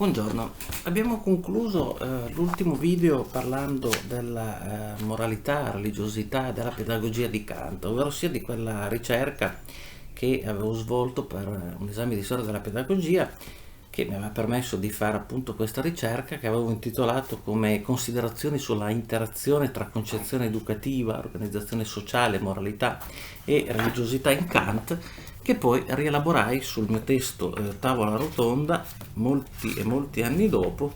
Buongiorno, abbiamo concluso l'ultimo video parlando della moralità, religiosità, della pedagogia di Kant, ovvero sia di quella ricerca che avevo svolto per un esame di storia della pedagogia che mi aveva permesso di fare appunto questa ricerca che avevo intitolato come Considerazioni sulla interazione tra concezione educativa, organizzazione sociale, moralità e religiosità in Kant, che poi rielaborai sul mio testo Tavola rotonda molti anni dopo,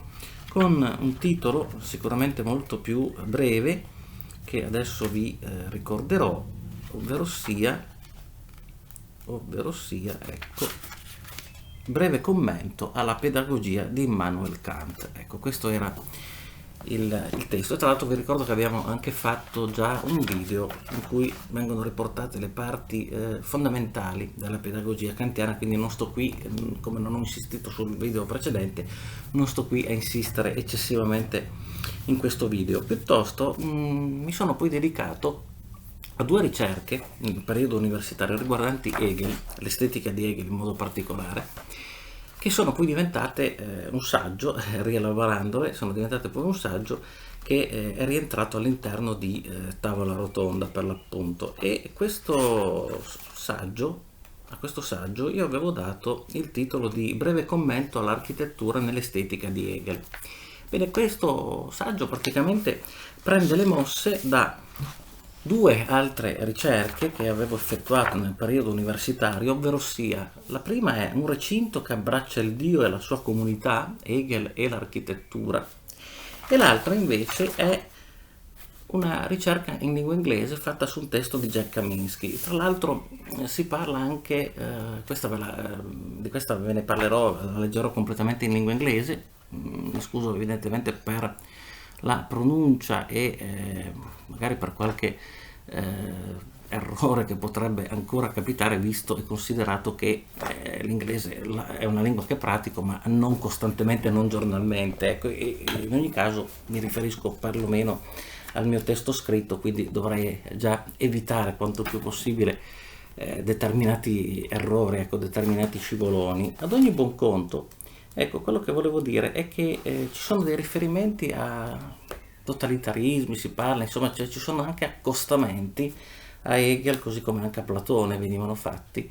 con un titolo sicuramente molto più breve che adesso vi ricorderò, ovvero sia ecco, breve commento alla pedagogia di Immanuel Kant. Ecco, questo era il testo. Tra l'altro vi ricordo che abbiamo anche fatto già un video in cui vengono riportate le parti fondamentali della pedagogia kantiana, quindi non sto qui, come non ho insistito sul video precedente, non sto qui a insistere eccessivamente in questo video. Piuttosto mi sono poi dedicato a due ricerche nel periodo universitario riguardanti Hegel, l'estetica di Hegel in modo particolare, che sono poi diventate un saggio, rielaborandole, sono diventate poi un saggio che è rientrato all'interno di Tavola rotonda per l'appunto. E a questo saggio io avevo dato il titolo di Breve commento all'architettura nell'estetica di Hegel. Bene, questo saggio praticamente prende le mosse da due altre ricerche che avevo effettuato nel periodo universitario, ovvero sia la prima è un recinto che abbraccia il Dio e la sua comunità, Hegel e l'architettura, e l'altra invece è una ricerca in lingua inglese fatta su un testo di Jack Kaminsky. Tra l'altro si parla anche, di questa ve ne parlerò, la leggerò completamente in lingua inglese, mi scuso evidentemente per la pronuncia e magari per qualche errore che potrebbe ancora capitare, visto e considerato che l'inglese è una lingua che pratico ma non costantemente, non giornalmente, ecco, e in ogni caso mi riferisco perlomeno al mio testo scritto, quindi dovrei già evitare quanto più possibile determinati errori, ecco, determinati scivoloni. Ad ogni buon conto, ecco, quello che volevo dire è che ci sono dei riferimenti a totalitarismi, si parla, insomma, cioè, ci sono anche accostamenti a Hegel, così come anche a Platone venivano fatti,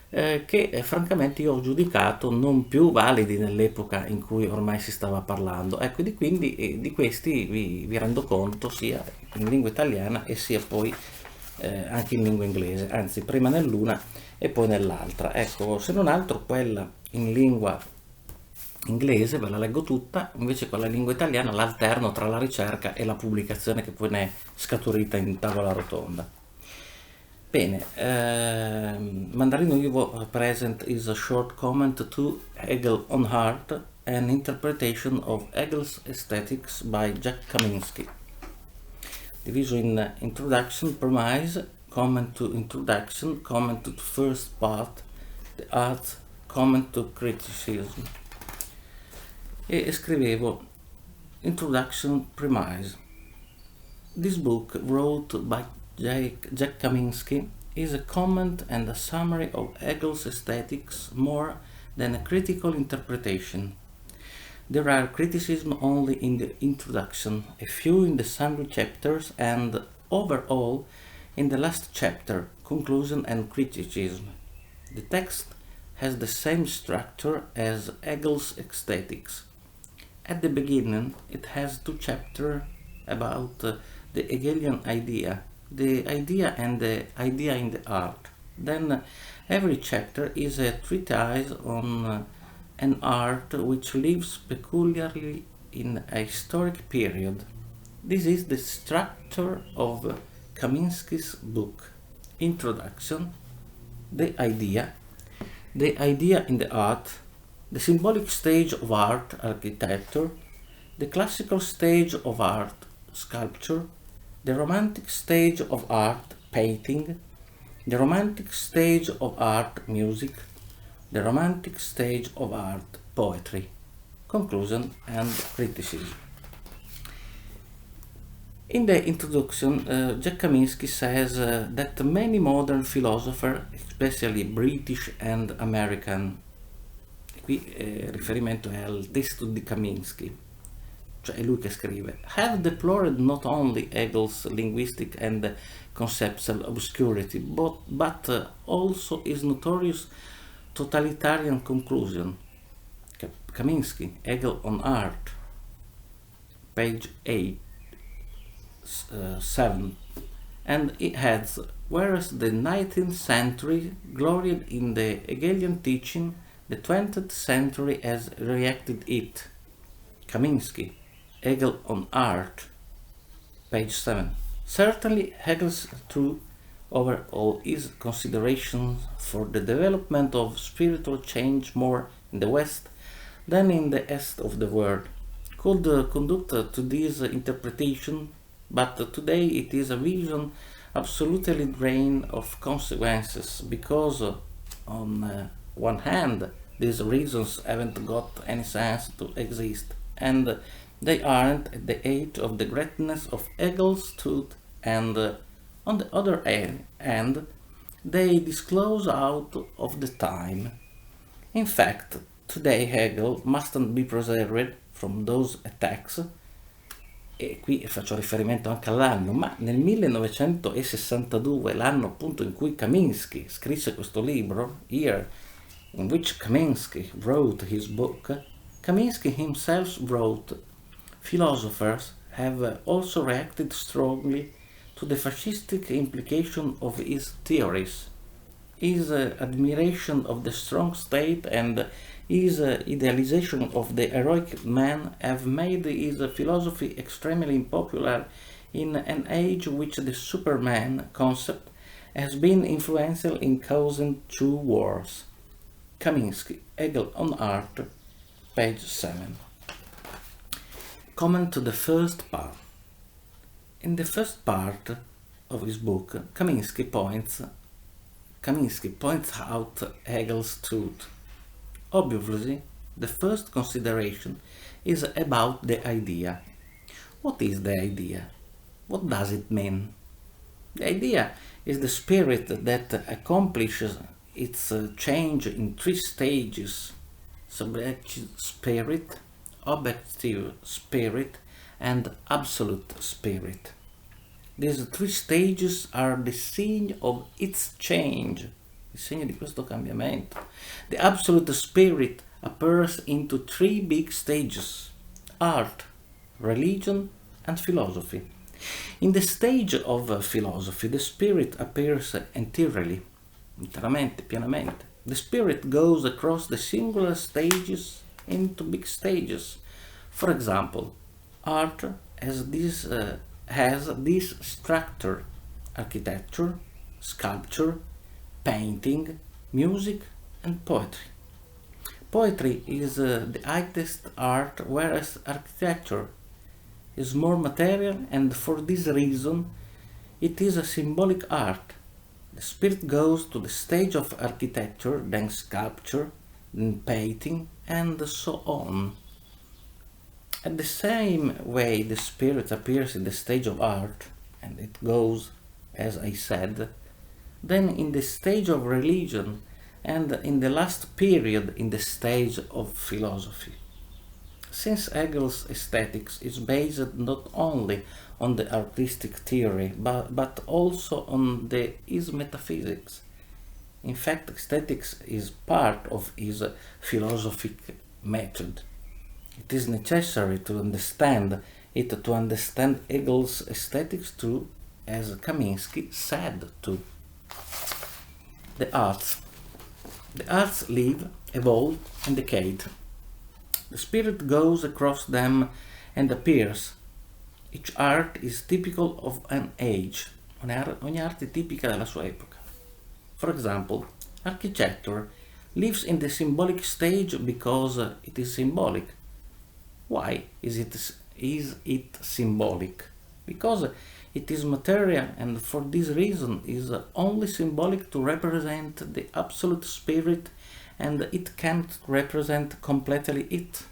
che francamente io ho giudicato non più validi nell'epoca in cui ormai si stava parlando. Ecco, di questi vi rendo conto sia in lingua italiana e sia poi anche in lingua inglese, anzi prima nell'una e poi nell'altra. Ecco, se non altro quella in lingua inglese ve la leggo tutta, invece quella in lingua italiana l'alterno tra la ricerca e la pubblicazione che poi ne è scaturita in Tavola rotonda. Bene, Mandarino Vivo present is a short comment to Hegel on Art, an interpretation of Hegel's aesthetics by Jack Kaminsky. Diviso in introduction, premise, comment to introduction, comment to the first part, the art, comment to criticism. E scrivevo introduction, premise. This book, wrote by Jack Kaminsky, is a comment and a summary of Hegel's aesthetics more than a critical interpretation. There are criticisms only in the introduction, a few in the sundry chapters, and overall in the last chapter, conclusion and criticism. The text has the same structure as Hegel's aesthetics. At the beginning, it has two chapters about the Hegelian idea, the idea and the idea in the art. Then every chapter is a treatise on an art which lives peculiarly in a historic period. This is the structure of Kaminsky's book. Introduction, the idea in the art, the symbolic stage of art, architecture, the classical stage of art, sculpture, the romantic stage of art, painting, the romantic stage of art, music, the romantic stage of art, poetry, conclusion and criticism. In the introduction, Jack Kaminsky says that many modern philosophers, especially British and American, qui riferimento è al testo di Kaminsky, cioè è lui che scrive: have deplored not only Hegel's linguistic and conceptual obscurity, but also his notorious totalitarian conclusion. Kaminsky, Hegel on Art, page 8, 7. And it adds, whereas the 19th century gloried in the Hegelian teaching, the 20th century has reacted it. Kaminsky, Hegel on Art, page 7. Certainly Hegel's true over all his considerations for the development of spiritual change more in the West than in the East of the world could conduct to this interpretation, but today it is a vision absolutely drained of consequences because on one hand these reasons haven't got any sense to exist, and they aren't at the age of the greatness of Hegel's truth, and on the other hand, they disclose out of the time. In fact, today Hegel mustn't be preserved from those attacks, e qui faccio riferimento anche all'anno, ma nel 1962, l'anno appunto in cui Kaminsky scrisse questo libro, Year in which Kaminsky wrote his book, Kaminsky himself wrote, philosophers have also reacted strongly to the fascistic implication of his theories. His admiration of the strong state and his idealization of the heroic man have made his philosophy extremely unpopular in an age which the Superman concept has been influential in causing two wars. Kaminsky, Hegel on Art, page 7. Comment to the first part. In the first part of his book, Kaminsky points out Hegel's truth. Obviously, the first consideration is about the idea. What is the idea? What does it mean? The idea is the spirit that accomplishes its change in three stages: subjective spirit, objective spirit, and absolute spirit. These three stages are the sign of its change, il segno di questo cambiamento. The absolute spirit appears into three big stages: art, religion, and philosophy. In the stage of philosophy, the spirit appears entirely, interamente, pienamente. The spirit goes across the singular stages into big stages. For example, art has this structure: architecture, sculpture, painting, music, and poetry. Poetry is the highest art, whereas architecture is more material, and for this reason it is a symbolic art. The spirit goes to the stage of architecture, then sculpture, then painting, and so on. At the same way the spirit appears in the stage of art, and it goes, as I said, then in the stage of religion, and in the last period in the stage of philosophy. Since Hegel's aesthetics is based not only on the artistic theory, but also on his metaphysics. In fact, aesthetics is part of his philosophic method. It is necessary to understand it to understand Hegel's aesthetics too, as Kaminsky said too. The arts. The arts live, evolve, and decay. The spirit goes across them and appears. Each art is typical of an age. Ogni arte è tipica della sua epoca. For example, architecture lives in the symbolic stage because it is symbolic. Why is it symbolic? Because it is material, and for this reason is only symbolic to represent the absolute spirit, and it can't represent completely it.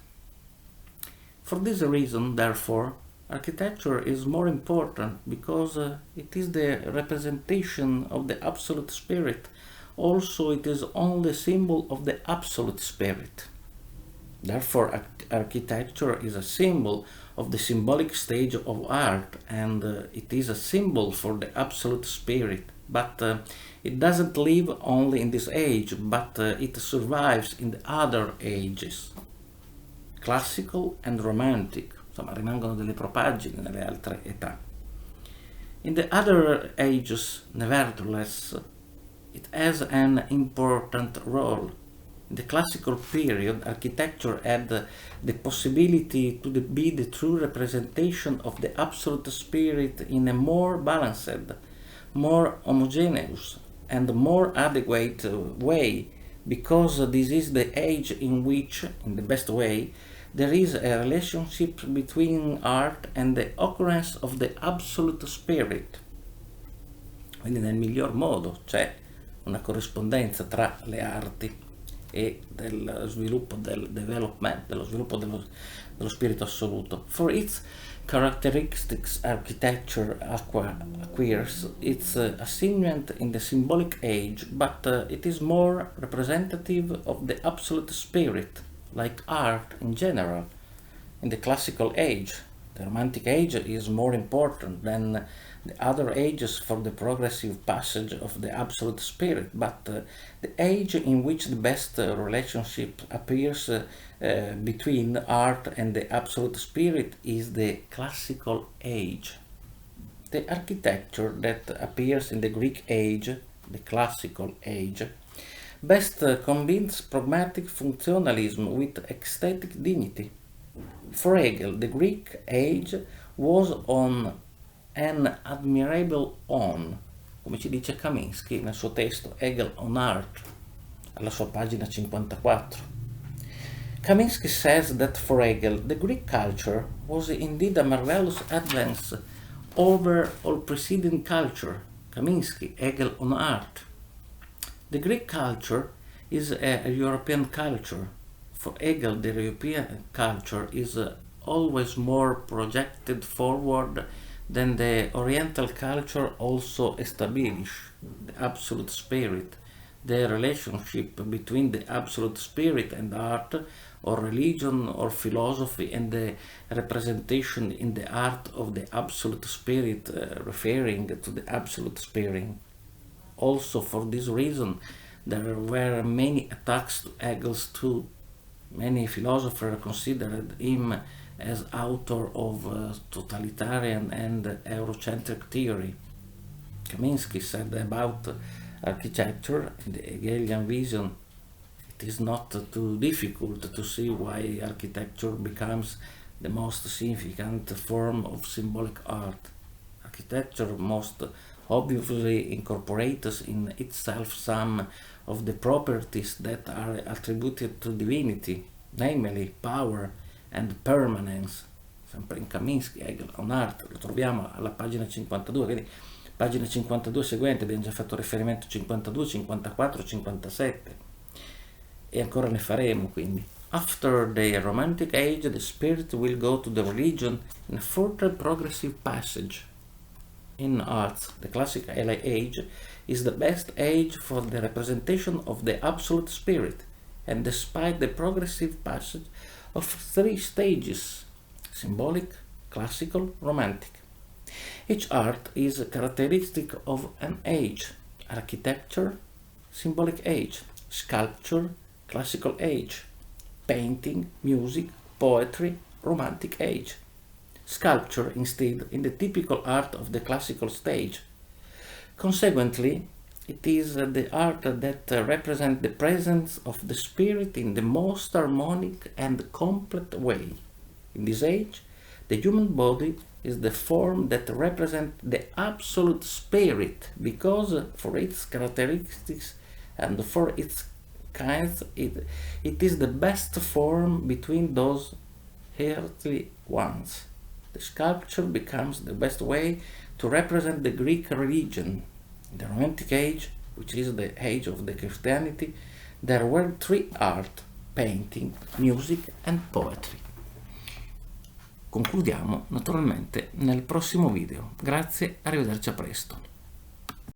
For this reason, therefore, architecture is more important, because it is the representation of the absolute spirit. Also, it is only a symbol of the absolute spirit. Therefore, architecture is a symbol of the symbolic stage of art, and it is a symbol for the absolute spirit. But it doesn't live only in this age, but it survives in the other ages, classical and romantic. Insomma, rimangono delle propaggini nelle altre età. In the other ages, nevertheless, it has an important role. In the classical period, architecture had the possibility to be the true representation of the absolute spirit in a more balanced, more homogeneous, and more adequate way, because this is the age in which, in the best way, there is a relationship between art and the occurrence of the absolute spirit. Quindi nel miglior modo c'è una corrispondenza tra le arti e del sviluppo del development, dello sviluppo dello spirito assoluto. For its characteristics, architecture acquires its assignment in the symbolic age, but it is more representative of the absolute spirit, like art in general. In the classical age, the romantic age is more important than the other ages for the progressive passage of the absolute spirit, but the age in which the best relationship appears between art and the absolute spirit is the classical age. The architecture that appears in the Greek age, the classical age, best combines pragmatic functionalism with aesthetic dignity. For Hegel, the Greek age was on an admirable on, come ci dice Kaminsky nel suo testo Hegel on Art, alla sua pagina 54. Kaminsky says that for Hegel, the Greek culture was indeed a marvelous advance over all preceding culture. Kaminsky, Hegel on Art. The Greek culture is a European culture. For Hegel, the European culture is always more projected forward than the Oriental culture also established the absolute spirit. The relationship between the absolute spirit and art, or religion, or philosophy, and the representation in the art of the absolute spirit, referring to the absolute spirit. Also, for this reason, there were many attacks to Hegel's too. Many philosophers considered him as author of totalitarian and Eurocentric theory. Kaminsky said about architecture in the Hegelian vision, it is not too difficult to see why architecture becomes the most significant form of symbolic art. Architecture most obviously incorporates in itself some of the properties that are attributed to divinity, namely power and permanence. Sempre in Kaminsky, Hegel on Art, lo troviamo alla pagina 52, quindi pagina 52 seguente, abbiamo già fatto riferimento 52, 54, 57 e ancora ne faremo quindi. After the Romantic age, the spirit will go to the religion in a further progressive passage. In arts, the classical age is the best age for the representation of the absolute spirit, and despite the progressive passage of three stages: symbolic, classical, romantic. Each art is a characteristic of an age: architecture, symbolic age; sculpture, classical age; painting, music, poetry, romantic age; sculpture instead in the typical art of the classical stage. Consequently, it is the art that represents the presence of the spirit in the most harmonic and complete way. In this age, the human body is the form that represents the absolute spirit, because for its characteristics and for its kinds, it is the best form between those earthly ones. The sculpture becomes the best way to represent the Greek religion. In the Romantic age, which is the age of the Christianity, there were three art: painting, music and poetry. Concludiamo naturalmente nel prossimo video. Grazie, arrivederci a presto.